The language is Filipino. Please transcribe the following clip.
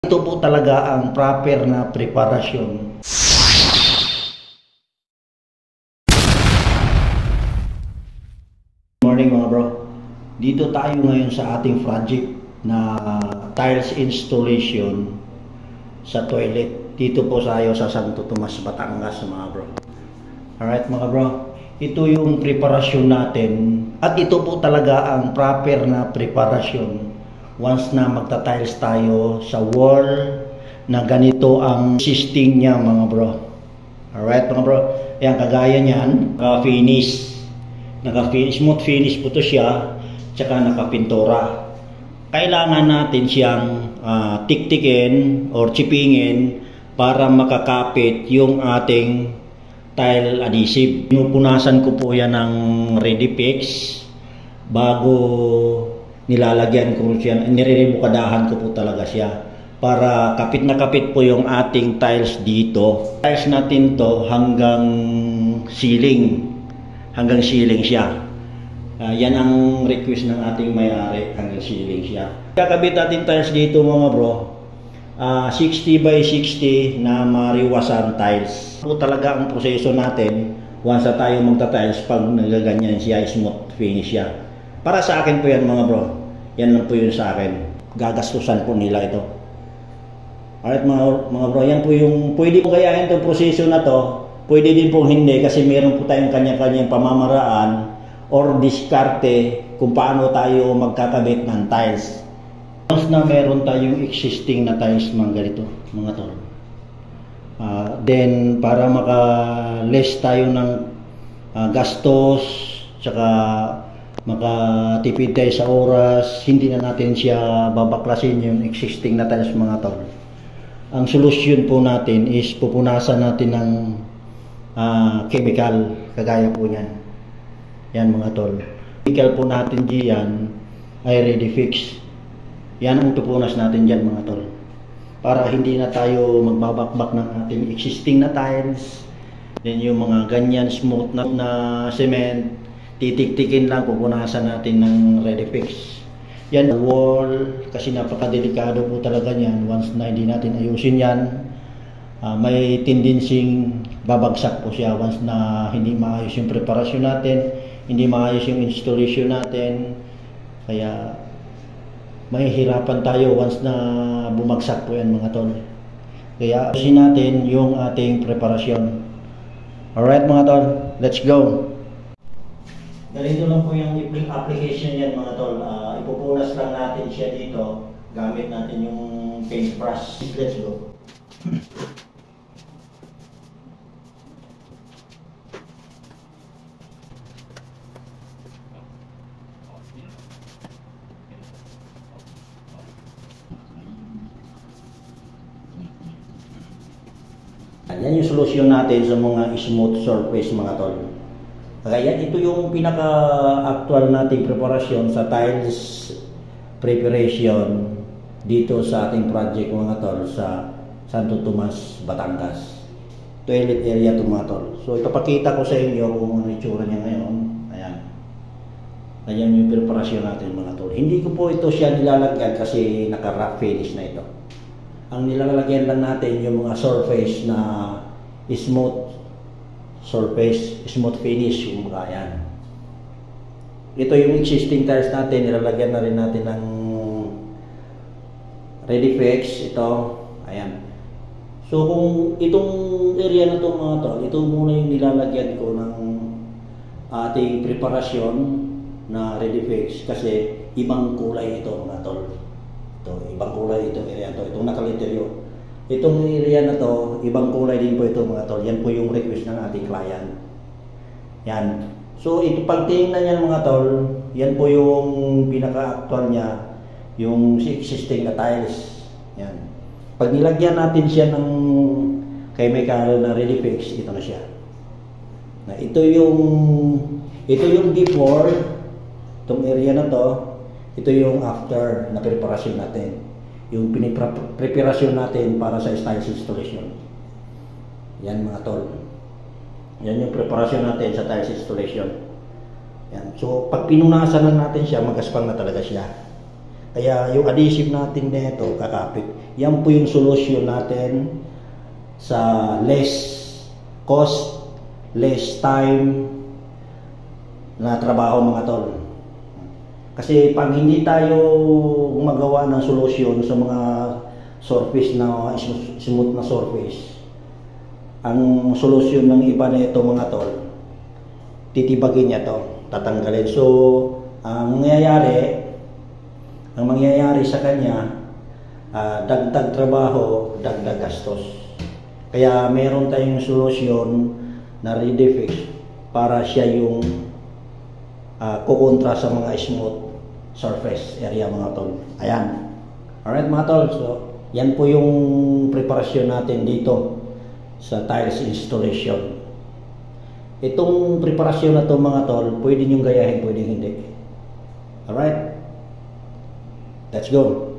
Ito po talaga ang proper na preparasyon. Morning mga bro. Dito tayo ngayon sa ating project na tiles installation sa toilet. Dito po tayo sa Santo Tomas, Batangas mga bro. Alright mga bro. Ito yung preparasyon natin. At ito po talaga ang proper na preparasyon. Once na magta-tiles tayo sa wall na ganito ang existing niya mga bro. Alright mga bro. Ayan, kagaya niyan, naka-finish. Smooth finish po ito siya. Tsaka naka-pintura. Kailangan natin siyang tiktikin or chipingin para makakapit yung ating tile adhesive. Pinupunasan ko po yan ng Redifix bago nilalagyan ko siya, nire-remukadahan ko po talaga siya para kapit na kapit po yung ating tiles dito. Tiles natin to hanggang ceiling siya. Yan ang request ng ating may-ari, hanggang ceiling siya. Kakabit natin tiles dito mga bro, 60 by 60 na mariwasan tiles. Po talaga ang proseso natin once na tayo magta-tiles pag nagaganyan siya, smooth finish siya. Para sa akin po yan mga bro. Yan lang po yun sa akin. Gagastusan po nila ito. Alright mga bro, yan po yung pwede po kayahin itong proseso na to. Pwede din po hindi kasi meron po tayong kanya-kanyang pamamaraan or diskarte kung paano tayo magkakabit ng tiles. Once na meron tayong existing na tiles mga ganito mga tol. Then para maka-less tayo ng gastos tsaka makatipid tayo sa oras, hindi na natin siya babaklasin yung existing na tiles mga tol. Ang solusyon po natin is pupunasan natin ng chemical, kagaya po yan. Yan mga tol. Chemical po natin diyan ay Redifix. Yan ang pupunas natin dyan mga tol. Para hindi na tayo magbabakbak ng ating existing na tiles. Then yung mga ganyan smooth na cement, titiktikin lang, pupunasan natin ng Redifix. Yan, wall, kasi napakadelikado po talaga yan. Once na hindi natin ayusin yan, may tendencying babagsak po siya once na hindi maayos yung preparasyon natin, hindi maayos yung installation natin. Kaya mahihirapan tayo once na bumagsak po yan mga tol. Kaya ayusin natin yung ating preparasyon. Alright mga tol, let's go! Ganito lang po yung application yan mga tol. Ipupunas lang natin siya dito. Gamit natin yung paintbrush. Let's go. Yan yung solusyon natin sa mga smooth surface mga tol. Kaya ito yung pinaka-actual nating preparasyon sa tiles preparation dito sa ating project mga tol sa Santo Tomas, Batangas. Toilet area ito mga tol. So ipapakita ko sa inyo kung ano itsura niya ngayon. Ayan. Ayan yung preparasyon natin mga tol. Hindi ko po ito siya nilalagyan kasi naka-wrap finish na ito. Ang nilalagyan lang natin yung mga surface na smooth surface, smooth finish yung mga yan. Ito yung existing tiles natin, nilalagyan na rin natin ng Redifix, ito, ayan. So kung itong area na ito mga tol, ito muna yung nilalagyan ko ng ating preparasyon na Redifix kasi ibang kulay ito mga tol. Ito, ibang kulay itong area ito, itong nakaliteryo. Itong area na to, ibang kulay din po ito mga tol. Yan po yung request ng ating client. Yan. So ito pag tingnan niyan mga tol, yan po yung pinaka-actual niya, yung existing na tiles. Yan. Pag nilagyan natin siya ng chemical na Redifix, ito na siya. Na ito yung before, itong area na to, ito yung after na preparasyon natin. Yung preparasyon natin para sa tiles installation. Yan mga tol. Yan yung preparasyon natin sa tiles installation. Yan. So pag pinunasan na natin siya, magaspang na talaga siya. Kaya yung adhesive natin nito kakapit. Yan po yung solution natin sa less cost, less time na trabaho mga tol. Kasi pag hindi tayo gumagawa ng solusyon sa mga surface na smooth na surface, ang solusyon ng iba na ito mga tol, titibagin niya to, tatanggalin. So ang mangyayari sa kanya, dagdag trabaho, dagdag gastos. Kaya meron tayong solusyon na ready fix para siya yung kukontra sa mga smooth surface area mga tol. Ayan. Alright mga tol, so yan po yung preparasyon natin dito sa tiles installation. Itong preparasyon na to mga tol, pwede nyo gayahin, pwede hindi. Alright, let's go.